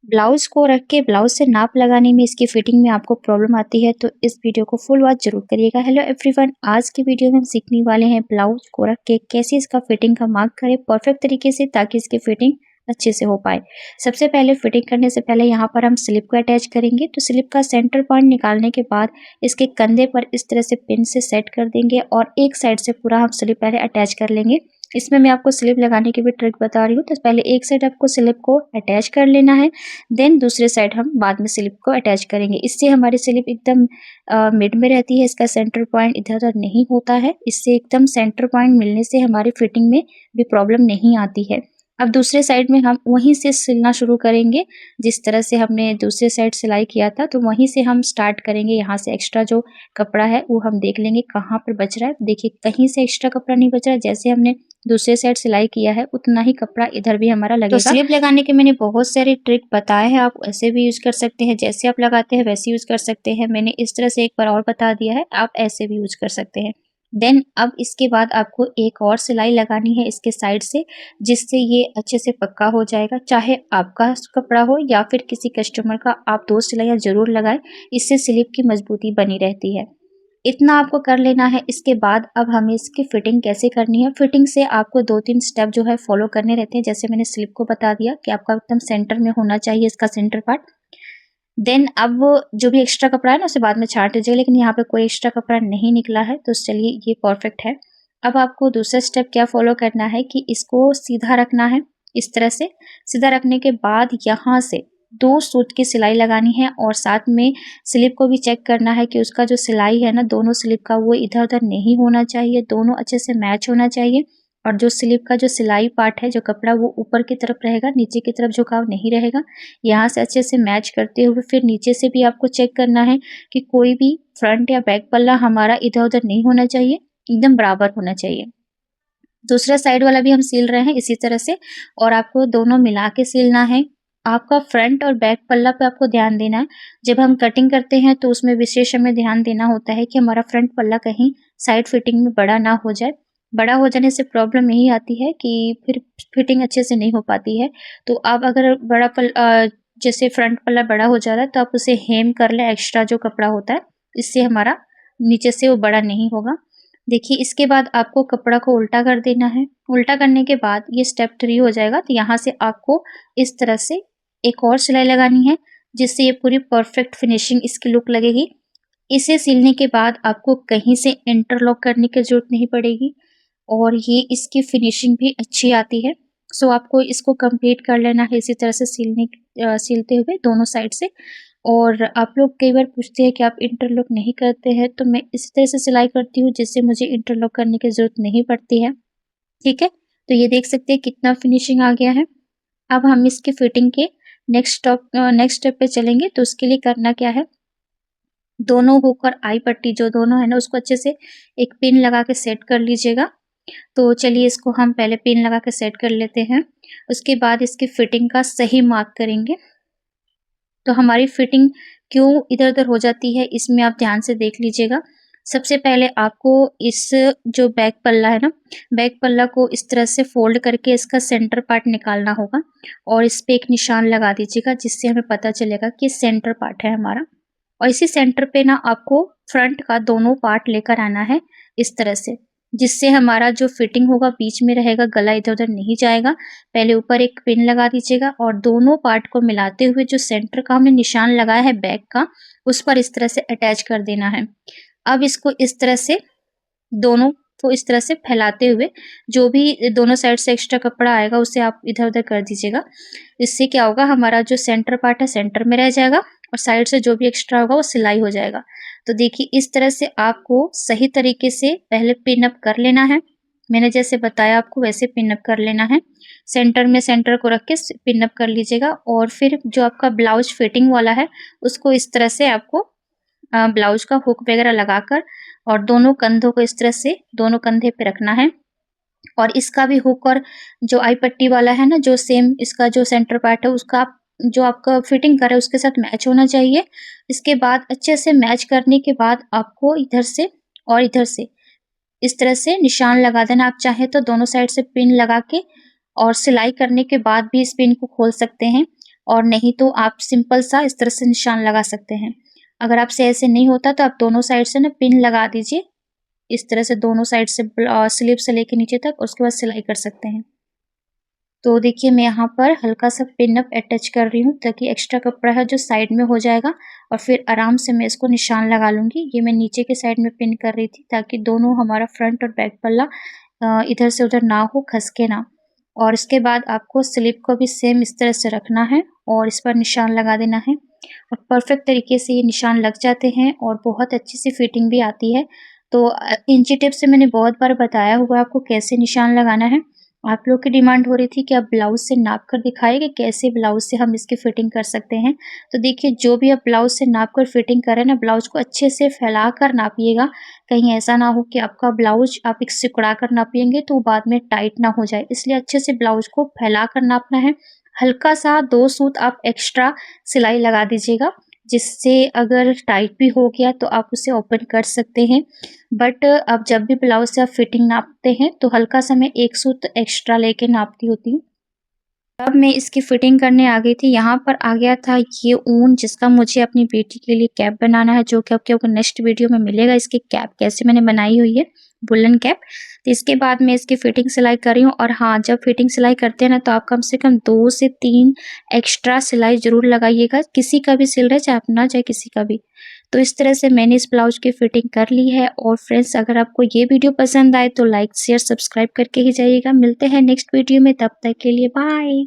Blouse को रख के ब्लाउज़ से नाप लगाने में, इसकी फिटिंग में आपको प्रॉब्लम आती है तो इस वीडियो को फुल वॉच ज़रूर करिएगा। हेलो एवरीवन, आज की वीडियो में हम सीखने वाले हैं ब्लाउज़ को रख के कैसे इसका फिटिंग का मार्क करें परफेक्ट तरीके से, ताकि इसकी फिटिंग अच्छे से हो पाए। सबसे पहले फिटिंग करने से पहले यहाँ पर हम स्लिप को अटैच करेंगे। तो स्लिप का सेंटर पॉइंट निकालने के बाद इसके कंधे पर इस तरह से पिन से सेट कर देंगे और एक साइड से पूरा हम स्लिप पहले अटैच कर लेंगे। इसमें मैं आपको स्लिप लगाने की भी ट्रिक बता रही हूँ। तो पहले एक साइड आपको स्लिप को अटैच कर लेना है, देन दूसरे साइड हम बाद में स्लिप को अटैच करेंगे। इससे हमारी स्लिप एकदम मिड में रहती है, इसका सेंटर पॉइंट इधर उधर नहीं होता है। इससे एकदम सेंटर पॉइंट मिलने से हमारी फिटिंग में भी प्रॉब्लम नहीं आती है। अब दूसरे साइड में हम वहीं से सिलना शुरू करेंगे, जिस तरह से हमने दूसरे साइड सिलाई किया था तो वहीं से हम स्टार्ट करेंगे। यहाँ से एक्स्ट्रा जो कपड़ा है वो हम देख लेंगे कहाँ पर बच रहा है। देखिए कहीं से एक्स्ट्रा कपड़ा नहीं बच रहा है, जैसे हमने दूसरे साइड सिलाई किया है उतना ही कपड़ा इधर भी हमारा लगेगा। तो स्लिप लगाने के मैंने बहुत सारे ट्रिक बताए हैं, आप ऐसे भी यूज कर सकते हैं, जैसे आप लगाते हैं वैसे यूज कर सकते हैं। मैंने इस तरह से एक बार और बता दिया है, आप ऐसे भी यूज कर सकते हैं। देन अब इसके बाद आपको एक और सिलाई लगानी है इसके साइड से, जिससे ये अच्छे से पक्का हो जाएगा। चाहे आपका कपड़ा हो या फिर किसी कस्टमर का, आप 2 सिलाइयाँ जरूर लगाएं, इससे स्लिप की मजबूती बनी रहती है। इतना आपको कर लेना है। इसके बाद अब हमें इसकी फिटिंग कैसे करनी है। फिटिंग से आपको 2-3 स्टेप जो है फॉलो करने रहते हैं। जैसे मैंने स्लिप को बता दिया कि आपका एकदम सेंटर में होना चाहिए इसका सेंटर पार्ट। देन अब जो भी एक्स्ट्रा कपड़ा है ना उसे बाद में छांट दीजिएगा, लेकिन यहाँ पे कोई एक्स्ट्रा कपड़ा नहीं निकला है तो चलिए ये परफेक्ट है। अब आपको दूसरा स्टेप क्या फॉलो करना है कि इसको सीधा रखना है। इस तरह से सीधा रखने के बाद यहाँ से 2 सूत की सिलाई लगानी है और साथ में स्लिप को भी चेक करना है कि उसका जो सिलाई है ना दोनों स्लिप का, वो इधर उधर नहीं होना चाहिए, दोनों अच्छे से मैच होना चाहिए। और जो स्लिप का जो सिलाई पार्ट है, जो कपड़ा, वो ऊपर की तरफ रहेगा, नीचे की तरफ झुकाव नहीं रहेगा। यहाँ से अच्छे से मैच करते हुए फिर नीचे से भी आपको चेक करना है कि कोई भी फ्रंट या बैक पल्ला हमारा इधर उधर नहीं होना चाहिए, एकदम बराबर होना चाहिए। दूसरा साइड वाला भी हम सिल रहे हैं इसी तरह से, और आपको दोनों मिला के सिलना है। आपका फ्रंट और बैक पल्ला पे आपको ध्यान देना है। जब हम कटिंग करते हैं तो उसमें विशेष हमें ध्यान देना होता है कि हमारा फ्रंट पल्ला कहीं साइड फिटिंग में बड़ा ना हो जाए। बड़ा हो जाने से प्रॉब्लम यही आती है कि फिर फिटिंग अच्छे से नहीं हो पाती है। तो आप अगर जैसे फ्रंट पल्ला बड़ा हो जा रहा है तो आप उसे हेम कर लें, एक्स्ट्रा जो कपड़ा होता है, इससे हमारा नीचे से वो बड़ा नहीं होगा। देखिए इसके बाद आपको कपड़ा को उल्टा कर देना है। उल्टा करने के बाद ये स्टेप 3 हो जाएगा। तो यहाँ से आपको इस तरह से एक और सिलाई लगानी है, जिससे ये पूरी परफेक्ट फिनिशिंग इसकी लुक लगेगी। इसे सिलने के बाद आपको कहीं से इंटरलॉक करने की जरूरत नहीं पड़ेगी और ये इसकी फिनिशिंग भी अच्छी आती है। सो आपको इसको कंप्लीट कर लेना है इसी तरह से सिलते हुए दोनों साइड से। और आप लोग कई बार पूछते हैं कि आप इंटरलॉक नहीं करते हैं, तो मैं इसी तरह से सिलाई करती हूँ जिससे मुझे इंटरलॉक करने की ज़रूरत नहीं पड़ती है। ठीक है, तो ये देख सकते हैं कितना फिनिशिंग आ गया है। अब हम इसकी फिटिंग के नेक्स्ट स्टेप पे चलेंगे। तो उसके लिए करना क्या है, दोनों हुक और आई पट्टी जो दोनों है ना उसको अच्छे से एक पिन लगा के सेट कर लीजिएगा। तो चलिए इसको हम पहले पिन लगा के सेट कर लेते हैं, उसके बाद इसकी फिटिंग का सही मार्क करेंगे। तो हमारी फिटिंग क्यों इधर-उधर हो जाती है, इसमें आप ध्यान से देख लीजिएगा। सबसे पहले आपको इस जो बैक पल्ला है ना, बैक पल्ला को इस तरह से फ़ोल्ड करके इसका सेंटर पार्ट निकालना होगा और इस पे एक निशान लगा दीजिएगा, जिससे हमें पता चलेगा कि सेंटर पार्ट है हमारा। और इसी सेंटर पे ना आपको फ्रंट का दोनों पार्ट लेकर आना है इस तरह से, जिससे हमारा जो फिटिंग होगा बीच में रहेगा, गला इधर-उधर नहीं जाएगा। पहले ऊपर एक पिन लगा दीजिएगा और दोनों पार्ट को मिलाते हुए जो सेंटर का हमने निशान लगाया है बैक का, उस पर इस तरह से अटैच कर देना है। अब इसको इस तरह से दोनों को इस तरह से फैलाते हुए जो भी दोनों साइड से एक्स्ट्रा कपड़ा आएगा उसे आप इधर-उधर कर दीजिएगा। इससे क्या होगा, हमारा जो सेंटर पार्ट है सेंटर में रह जाएगा और साइड से जो भी एक्स्ट्रा होगा वो सिलाई हो जाएगा। तो देखिए इस तरह से आपको सही तरीके से पहले पिन अप कर लेना है। मैंने जैसे बताया आपको वैसे पिन अप कर लेना है। सेंटर में सेंटर को रख के पिन अप कर लीजिएगा और फिर जो आपका ब्लाउज फिटिंग वाला है उसको इस तरह से आपको ब्लाउज का हुक वगैरह लगाकर और दोनों कंधों को इस तरह से दोनों कंधे पे रखना है। और इसका भी हुक और जो आई पट्टी वाला है ना, जो सेम इसका जो सेंटर पार्ट है उसका आप जो आपका फिटिंग कर रहे हैं उसके साथ मैच होना चाहिए। इसके बाद अच्छे से मैच करने के बाद आपको इधर से और इधर से इस तरह से निशान लगा देना। आप चाहे तो दोनों साइड से पिन लगा के और सिलाई करने के बाद भी इस पिन को खोल सकते हैं। और नहीं तो आप सिंपल सा इस तरह से निशान लगा सकते हैं। अगर आपसे ऐसे नहीं होता तो आप दोनों साइड से ना पिन लगा दीजिए, इस तरह से दोनों साइड से स्लीव से लेके नीचे तक, और उसके बाद सिलाई कर सकते हैं। तो देखिए मैं यहाँ पर हल्का सा पिन अप अटैच कर रही हूँ ताकि एक्स्ट्रा कपड़ा है जो साइड में हो जाएगा, और फिर आराम से मैं इसको निशान लगा लूँगी। ये मैं नीचे के साइड में पिन कर रही थी ताकि दोनों हमारा फ्रंट और बैक पल्ला इधर से उधर ना हो, खसके ना। और इसके बाद आपको स्लिप को भी सेम इस तरह से रखना है और इस पर निशान लगा देना है, और परफेक्ट तरीके से ये निशान लग जाते हैं और बहुत अच्छी सी फिटिंग भी आती है। तो इंची टेप से मैंने बहुत बार बताया हुआ है आपको कैसे निशान लगाना है। आप लोग की डिमांड हो रही थी कि आप ब्लाउज से नाप कर दिखाइए कि कैसे ब्लाउज से हम इसकी फिटिंग कर सकते हैं। तो देखिए जो भी आप ब्लाउज से नाप कर फिटिंग करें ना, ब्लाउज को अच्छे से फैला कर नापिएगा। कहीं ऐसा ना हो कि आपका ब्लाउज आप एक सिकुड़ा कर नापिएंगे तो बाद में टाइट ना हो जाए, इसलिए अच्छे से ब्लाउज को फैला कर नापना है। हल्का सा 2 सूत आप एक्स्ट्रा सिलाई लगा दीजिएगा, जिससे अगर टाइट भी हो गया तो आप उसे ओपन कर सकते हैं। बट अब जब भी ब्लाउज से आप फिटिंग नापते हैं तो हल्का सा मैं 1 सूत एक्स्ट्रा लेके नापती होती हूँ। अब मैं इसकी फिटिंग करने आ गई थी। यहाँ पर आ गया था ये ऊन, जिसका मुझे अपनी बेटी के लिए कैप बनाना है, जो कि आपको नेक्स्ट वीडियो में मिलेगा। इसकी कैप कैसे मैंने बनाई हुई है, वुलन कैप। तो इसके बाद मैं इसकी फिटिंग सिलाई कर रही हूँ। और हाँ, जब फिटिंग सिलाई करते हैं ना तो आप कम से कम 2 से 3 एक्स्ट्रा सिलाई ज़रूर लगाइएगा, किसी का भी सिल रहा है चाहे अपना चाहे किसी का भी। तो इस तरह से मैंने इस ब्लाउज की फिटिंग कर ली है। और फ्रेंड्स, अगर आपको ये वीडियो पसंद आए तो लाइक शेयर सब्सक्राइब करके ही जाइएगा। मिलते हैं नेक्स्ट वीडियो में, तब तक के लिए बाय।